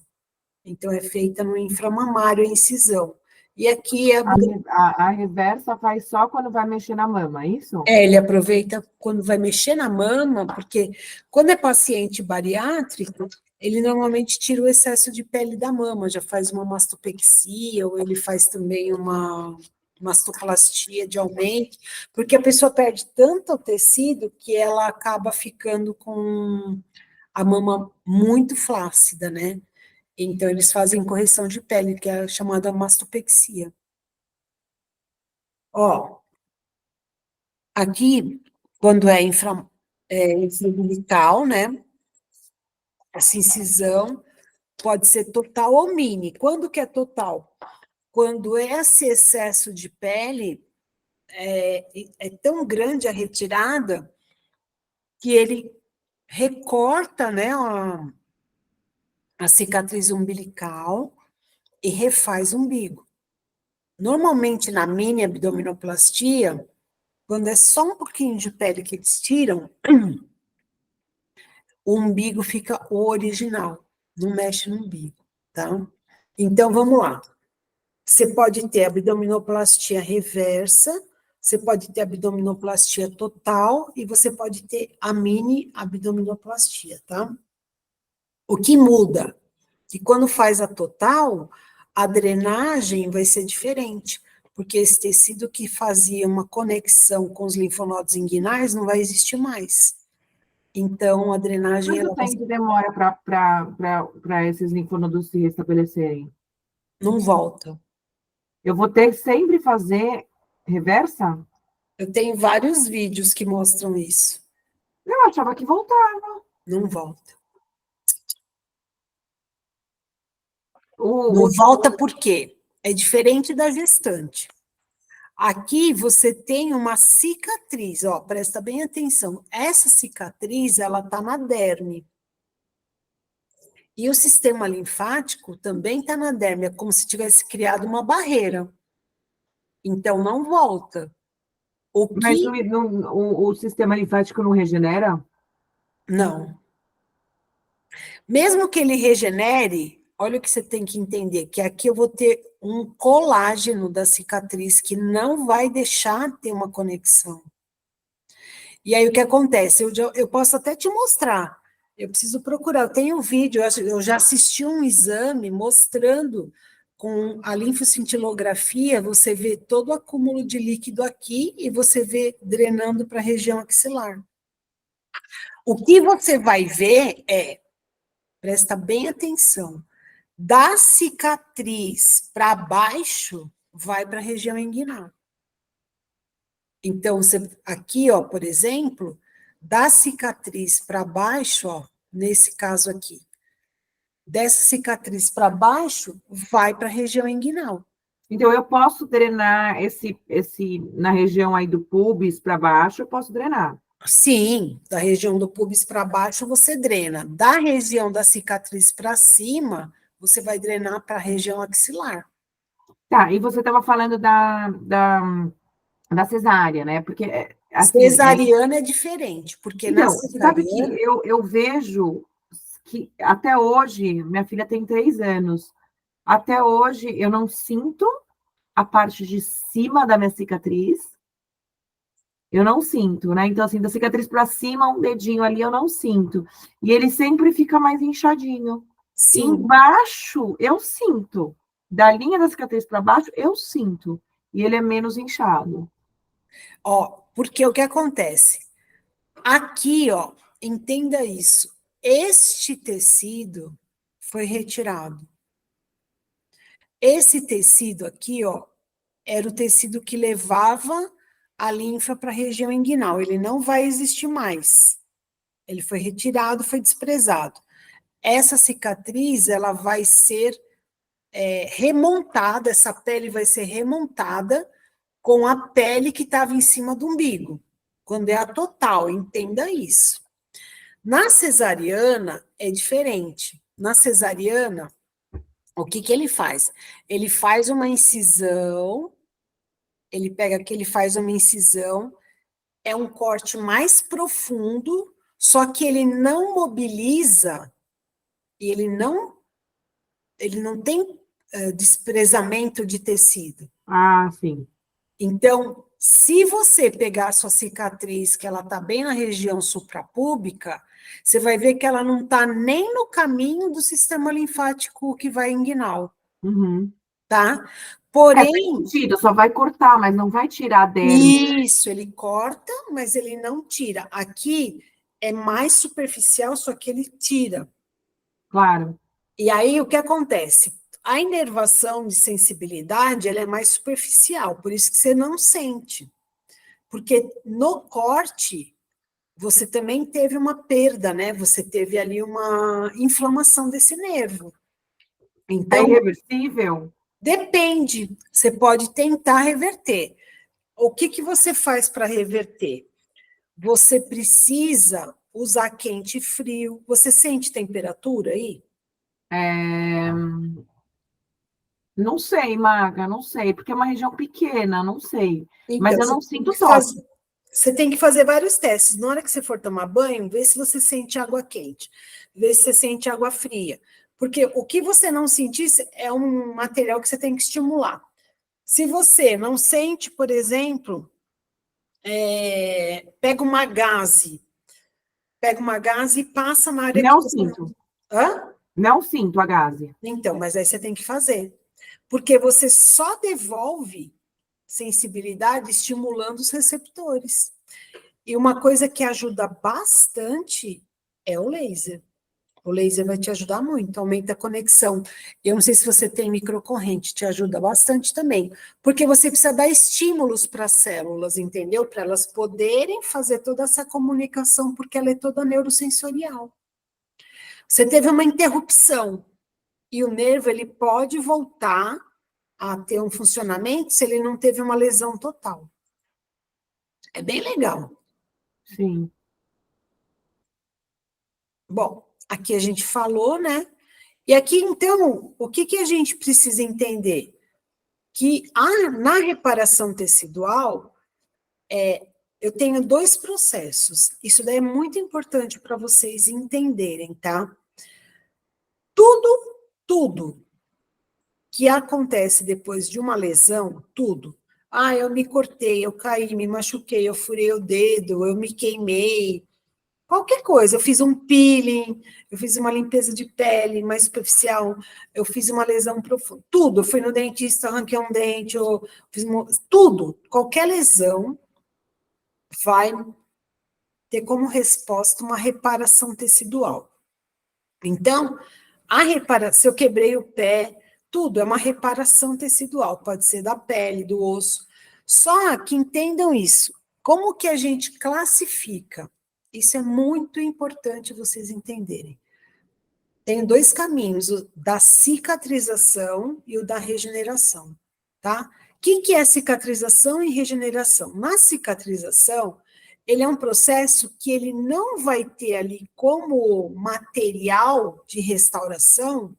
Então, é feita no inframamário a incisão. E aqui é A reversa faz só quando vai mexer na mama, é isso? ele aproveita quando vai mexer na mama, porque quando é paciente bariátrico, ele normalmente tira o excesso de pele da mama, já faz uma mastopexia, ou ele faz também uma mastoplastia de aumento, porque a pessoa perde tanto tecido que ela acaba ficando com a mama muito flácida, né? Então, eles fazem correção de pele, que é a chamada mastopexia. Ó, aqui, quando é infraumbilical, né? Essa incisão pode ser total ou mini. Quando que é total? Quando esse excesso de pele é tão grande a retirada que ele recorta, né, a cicatriz umbilical e refaz o umbigo. Normalmente, na mini abdominoplastia, quando é só um pouquinho de pele que eles tiram, o umbigo fica o original, não mexe no umbigo, tá? Então, vamos lá. Você pode ter abdominoplastia reversa, você pode ter abdominoplastia total e você pode ter a mini abdominoplastia, tá? O que muda? Que quando faz a total, a drenagem vai ser diferente, porque esse tecido que fazia uma conexão com os linfonodos inguinais não vai existir mais. Então, a drenagem... Quanto tempo demora para esses linfonodos se restabelecerem? não volta. Eu vou ter que sempre fazer reversa? Eu tenho vários vídeos que mostram isso. Eu achava que voltava. Não volta. O, Não o, volta por quê? É diferente da gestante. Aqui você tem uma cicatriz, ó, presta bem atenção. Essa cicatriz, ela está na derme. E o sistema linfático também está na derme, é como se tivesse criado uma barreira. Então, não volta. O Mas que... o sistema linfático não regenera? Não. Mesmo que ele regenere, olha o que você tem que entender, que aqui eu vou ter um colágeno da cicatriz que não vai deixar ter uma conexão. E aí o que acontece? Eu posso até te mostrar. Eu preciso procurar. Eu tenho um vídeo, eu já assisti um exame mostrando com a linfocintilografia, você vê todo o acúmulo de líquido aqui e você vê drenando para a região axilar. O que você vai ver é, presta bem atenção, da cicatriz para baixo, vai para a região inguinal. Então, aqui, ó, por exemplo, da cicatriz para baixo, ó, nesse caso aqui, dessa cicatriz para baixo, vai para a região inguinal. Então, eu posso drenar na região aí do pubis para baixo, eu posso drenar. Sim, da região do pubis para baixo você drena. Da região da cicatriz para cima, você vai drenar para a região axilar. Tá, e você estava falando da cesárea, né? Porque, assim, Cesariana é diferente, porque na então, você sabe que cesariana... eu vejo que até hoje, minha filha tem 3 anos, até hoje eu não sinto a parte de cima da minha cicatriz, eu não sinto, né? Então, assim, da cicatriz para cima, um dedinho ali eu não sinto. E ele sempre fica mais inchadinho. Sim, Embaixo, eu sinto. Da linha da cicatriz para baixo, eu sinto. E ele é menos inchado. ó, porque o que acontece? Aqui, ó, entenda isso. Este tecido foi retirado. Esse tecido aqui, ó, era o tecido que levava a linfa para a região inguinal. Ele não vai existir mais. Ele foi retirado, foi desprezado. Essa cicatriz, ela vai ser remontada, essa pele vai ser remontada com a pele que estava em cima do umbigo. Quando é a total, entenda isso. Na cesariana é diferente. Na cesariana, o que ele faz? Ele faz uma incisão, ele pega aqui, ele faz uma incisão, é um corte mais profundo, só que ele não mobiliza, e ele não tem desprezamento de tecido. Ah, sim. Então, se você pegar a sua cicatriz, que ela está bem na região suprapúbica, você vai ver que ela não está nem no caminho do sistema linfático que vai inguinal, Uhum. tá? Faz Porém, sentido, só vai cortar, mas não vai tirar a derme. isso, ele corta, mas ele não tira. Aqui é mais superficial, só que ele tira. Claro. E aí, o que acontece? A inervação de sensibilidade, ela é mais superficial, por isso que você não sente. Porque no corte, você também teve uma perda, né? Você teve ali uma inflamação desse nervo. É Então, irreversível? depende, você pode tentar reverter. O que que você faz para reverter? Você precisa usar quente e frio. Você sente temperatura aí? É, não sei, Maga, não sei, porque é uma região pequena, não sei. Mas Então, eu você não tem sinto que toque. fazer, você tem que fazer vários testes. Na hora que você for tomar banho, vê se você sente água quente, vê se você sente água fria. Porque o que você não sentir é um material que você tem que estimular. Se você não sente, por exemplo, pega uma gaze e passa na área que Não você... sinto. Hã? Não sinto a gase. Então, mas aí você tem que fazer. Porque você só devolve sensibilidade estimulando os receptores. E uma coisa que ajuda bastante é o laser. O laser vai te ajudar muito, aumenta a conexão. Eu não sei se você tem microcorrente, te ajuda bastante também, porque você precisa dar estímulos para as células, entendeu? Para elas poderem fazer toda essa comunicação, porque ela é toda neurosensorial. Você teve uma interrupção, e o nervo ele pode voltar a ter um funcionamento se ele não teve uma lesão total. É bem legal. Sim. Bom, aqui a gente falou, né? E aqui, então, o que a gente precisa entender? Que na reparação tecidual, eu tenho 2 processos. Isso daí é muito importante para vocês entenderem, tá? Tudo que acontece depois de uma lesão, tudo. Ah, eu me cortei, eu caí, me machuquei, eu furei o dedo, eu me queimei, qualquer coisa. Eu fiz um peeling, eu fiz uma limpeza de pele mais superficial, eu fiz uma lesão profunda, tudo. Eu fui no dentista, arranquei um dente, eu fiz tudo. Qualquer lesão vai ter como resposta uma reparação tecidual. Então, se eu quebrei o pé, tudo é uma reparação tecidual, pode ser da pele, do osso. Só que entendam isso. Como que a gente classifica? Isso é muito importante vocês entenderem. Tem 2 caminhos, o da cicatrização e o da regeneração, tá? O que é cicatrização e regeneração? Na cicatrização, ele é um processo que ele não vai ter ali como material de restauração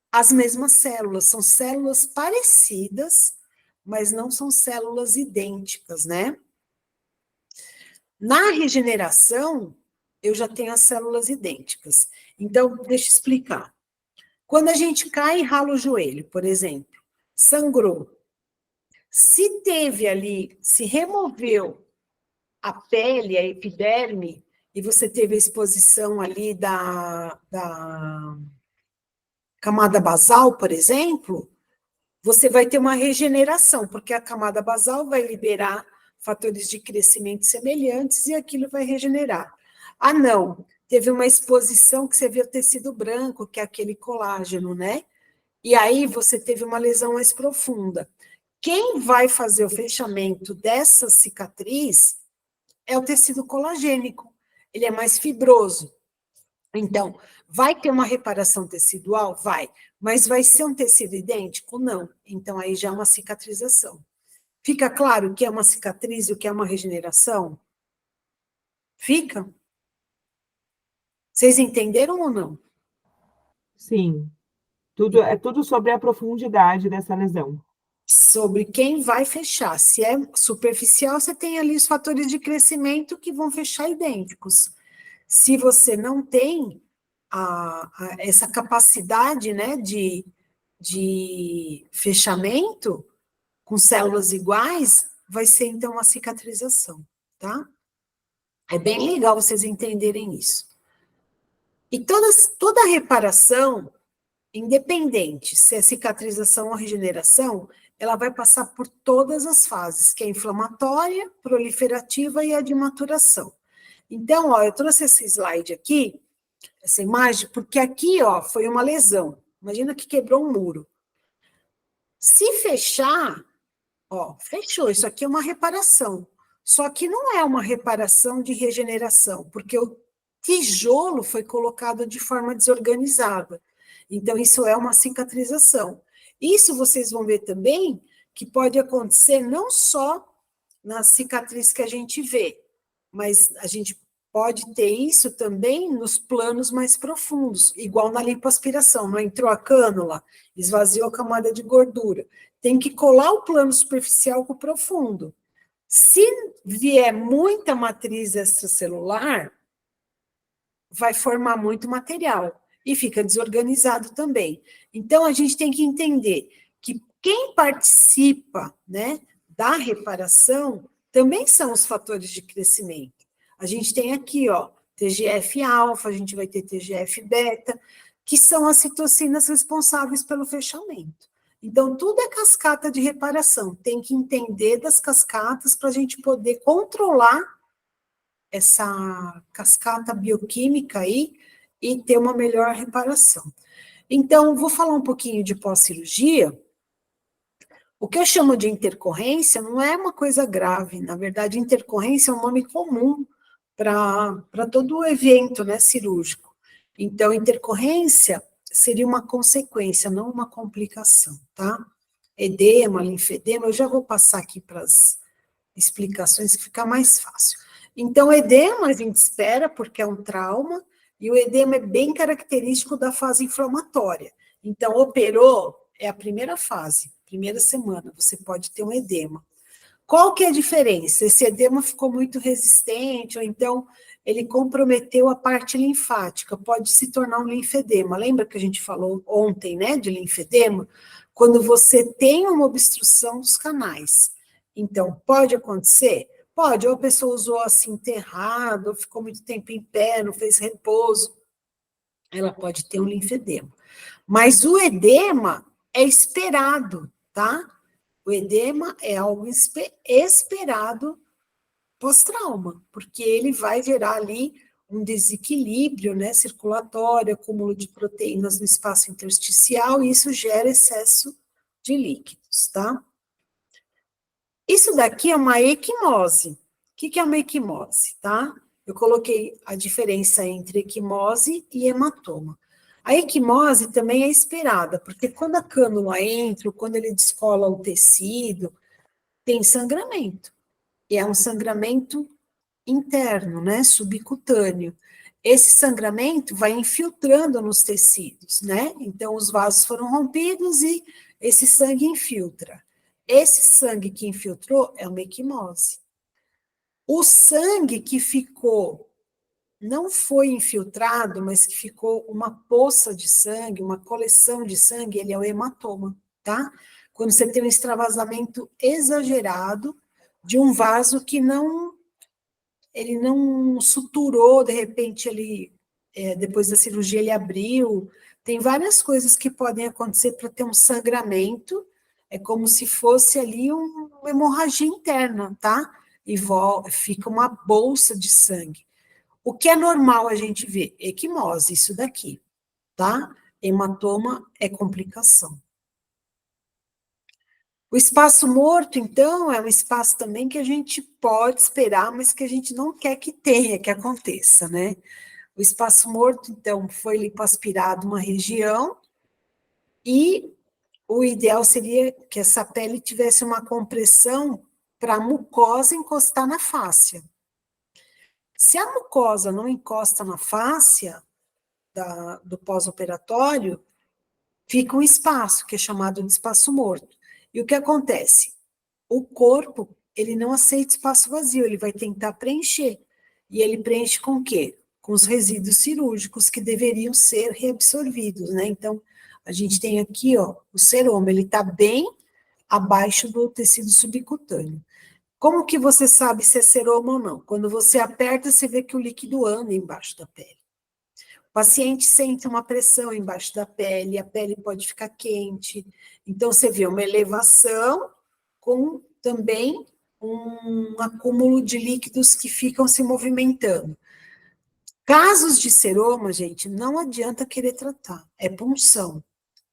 as mesmas células, são células parecidas, mas não são células idênticas, né? Na regeneração, eu já tenho as células idênticas. Então, deixa eu explicar. Quando a gente cai e rala o joelho, por exemplo, sangrou. Se teve ali, se removeu a pele, a epiderme, e você teve a exposição ali da camada basal, por exemplo, você vai ter uma regeneração, porque a camada basal vai liberar fatores de crescimento semelhantes e aquilo vai regenerar. Ah, não, teve uma exposição que você viu tecido branco, que é aquele colágeno, né? E aí você teve uma lesão mais profunda. Quem vai fazer o fechamento dessa cicatriz é o tecido colagênico. Ele é mais fibroso. Então, vai ter uma reparação tecidual? Vai. Mas vai ser um tecido idêntico? Não. Então, aí já é uma cicatrização. Fica claro o que é uma cicatriz e o que é uma regeneração? Fica? Vocês entenderam ou não? Sim. É tudo sobre a profundidade dessa lesão. Sobre quem vai fechar. Se é superficial, você tem ali os fatores de crescimento que vão fechar idênticos. Se você não tem essa capacidade, né, de fechamento com células iguais, vai ser então uma cicatrização, tá? É bem legal vocês entenderem isso. E toda reparação, independente se é cicatrização ou regeneração, ela vai passar por todas as fases, que é inflamatória, proliferativa e a de maturação. Então, ó, eu trouxe esse slide aqui, essa imagem, porque aqui, ó, foi uma lesão. Imagina que quebrou um muro. Se fechar, ó, fechou, isso aqui é uma reparação. Só que não é uma reparação de regeneração, porque o tijolo foi colocado de forma desorganizada. Então, isso é uma cicatrização. Isso vocês vão ver também que pode acontecer não só na cicatriz que a gente vê, mas a gente pode ter isso também nos planos mais profundos, igual na lipoaspiração, não entrou a cânula, esvaziou a camada de gordura. Tem que colar o plano superficial com o profundo. Se vier muita matriz extracelular, vai formar muito material e fica desorganizado também. Então, a gente tem que entender que quem participa, né, da reparação também são os fatores de crescimento. A gente tem aqui, ó, TGF-alfa, a gente vai ter TGF-beta, que são as citocinas responsáveis pelo fechamento. Então, tudo é cascata de reparação. Tem que entender das cascatas para a gente poder controlar essa cascata bioquímica aí e ter uma melhor reparação. Então, vou falar um pouquinho de pós-cirurgia. O que eu chamo de intercorrência não é uma coisa grave, na verdade, intercorrência é um nome comum para todo o evento, né, cirúrgico. Então, intercorrência seria uma consequência, não uma complicação, tá? edema, linfedema, eu já vou passar aqui para as explicações que fica mais fácil. Então, edema a gente espera porque é um trauma, e o edema é bem característico da fase inflamatória. Então, operou, é a primeira fase, primeira semana, você pode ter um edema. Qual que é a diferença? Esse edema ficou muito resistente, ou então ele comprometeu a parte linfática, pode se tornar um linfedema. Lembra que a gente falou ontem, né, de linfedema? Quando você tem uma obstrução dos canais. Então, pode acontecer? Pode, ou a pessoa usou assim enterrado, ou ficou muito tempo em pé, não fez repouso, ela pode ter um linfedema. Mas o edema é esperado, tá? O edema é algo esperado pós-trauma, porque ele vai gerar ali um desequilíbrio, né, circulatório, acúmulo de proteínas no espaço intersticial, e isso gera excesso de líquidos, tá? Isso daqui é uma equimose. O que é uma equimose, tá? Eu coloquei a diferença entre equimose e hematoma. A equimose também é esperada, porque quando a cânula entra, quando ele descola o tecido, tem sangramento. E é um sangramento interno, né, subcutâneo. Esse sangramento vai infiltrando nos tecidos, né? Então, os vasos foram rompidos e esse sangue infiltra. Esse sangue que infiltrou é uma equimose. O sangue que ficou, não foi infiltrado, mas que ficou uma poça de sangue, uma coleção de sangue, ele é o hematoma, tá? Quando você tem um extravasamento exagerado de um vaso que ele não suturou, de repente ele, depois da cirurgia ele abriu, tem várias coisas que podem acontecer para ter um sangramento, é como se fosse ali uma hemorragia interna, tá? E fica uma bolsa de sangue. O que é normal a gente ver? Equimose, isso daqui, tá? Hematoma é complicação. O espaço morto, então, é um espaço também que a gente pode esperar, mas que a gente não quer que tenha, que aconteça, né? O espaço morto, então, foi lipoaspirado uma região e o ideal seria que essa pele tivesse uma compressão para a mucosa encostar na fáscia. Se a mucosa não encosta na fáscia do pós-operatório, fica um espaço, que é chamado de espaço morto. E o que acontece? O corpo, ele não aceita espaço vazio, ele vai tentar preencher. E ele preenche com o quê? Com os resíduos cirúrgicos que deveriam ser reabsorvidos, né? Então, a gente tem aqui, ó, o seroma, ele está bem abaixo do tecido subcutâneo. Como que você sabe se é seroma ou não? Quando você aperta, você vê que o líquido anda embaixo da pele. O paciente sente uma pressão embaixo da pele, a pele pode ficar quente. Então, você vê uma elevação com também um acúmulo de líquidos que ficam se movimentando. Casos de seroma, gente, não adianta querer tratar, é punção.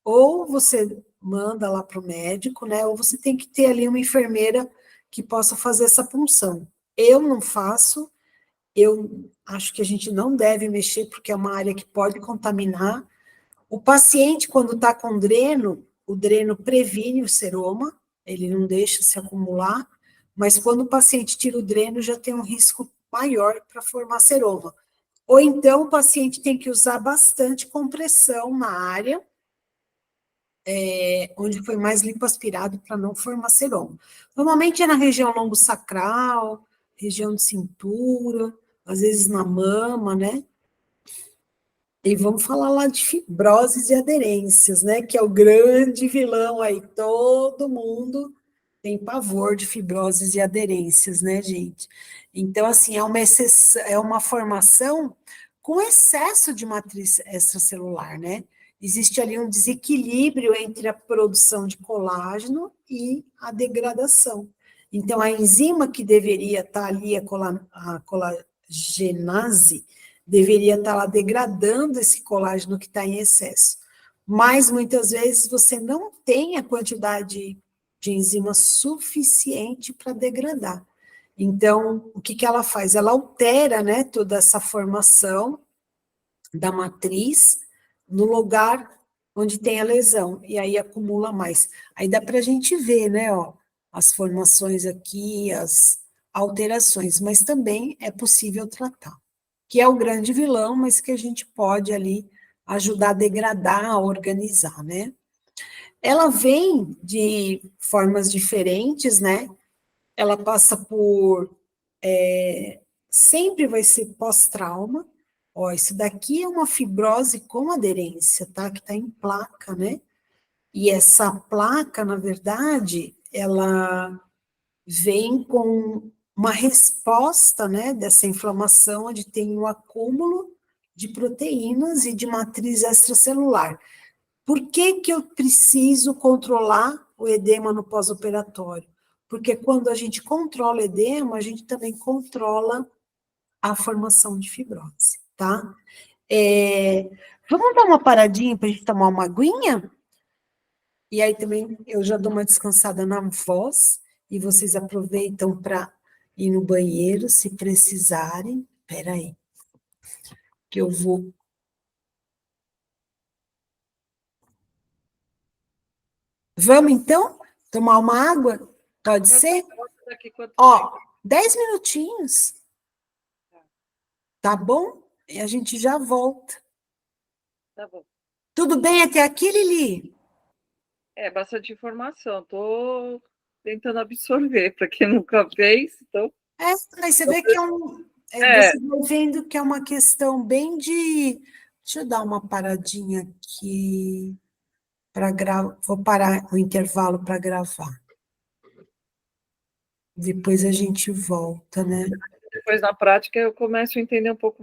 Ou você manda lá para o médico, né? Ou você tem que ter ali uma enfermeira que possa fazer essa punção. Eu não faço, eu acho que a gente não deve mexer, porque é uma área que pode contaminar. O paciente, quando está com dreno, o dreno previne o seroma, ele não deixa se acumular, mas quando o paciente tira o dreno, já tem um risco maior para formar seroma. Ou então, o paciente tem que usar bastante compressão na área, onde foi mais lipoaspirado para não formar seroma. Normalmente é na região lombo-sacral, região de cintura, às vezes na mama, né? E vamos falar lá de fibroses e aderências, né? Que é o grande vilão aí. Todo mundo tem pavor de fibroses e aderências, né, gente? Então, assim, é uma formação com excesso de matriz extracelular, né? Existe ali um desequilíbrio entre a produção de colágeno e a degradação. Então, a enzima que deveria estar ali, a colagenase, deveria estar lá degradando esse colágeno que está em excesso. Mas, muitas vezes, você não tem a quantidade de enzima suficiente para degradar. Então, o que ela faz? Ela altera, né, toda essa formação da matriz no lugar onde tem a lesão, e aí acumula mais. Aí dá para a gente ver, né, ó, as formações aqui, as alterações, mas também é possível tratar, que é o grande vilão, mas que a gente pode ali ajudar a degradar, a organizar, né? Ela vem de formas diferentes, né? Ela passa por sempre vai ser pós-trauma. Ó, isso daqui é uma fibrose com aderência, tá? Que está em placa, né? E essa placa, na verdade, ela vem com uma resposta, né, dessa inflamação, onde tem um acúmulo de proteínas e de matriz extracelular. Por que que eu preciso controlar o edema no pós-operatório? Porque quando a gente controla o edema, a gente também controla a formação de fibrose, tá? Vamos dar uma paradinha para a gente tomar uma aguinha? E aí também eu já dou uma descansada na voz, e vocês aproveitam para ir no banheiro, se precisarem. Espera aí, que eu vou... Vamos, então, tomar uma água? Pode ser? Daqui quanto Ó, tempo? 10 minutinhos, tá bom? E a gente já volta. Tá bom. Tudo bem até aqui, Lili? É bastante informação. Estou tentando absorver, para quem nunca fez, então. Mas você vê que você vai vendo que é uma questão bem de... Deixa eu dar uma paradinha aqui para gravar. Vou parar o intervalo para gravar. Depois a gente volta, né? Depois, na prática, eu começo a entender um pouco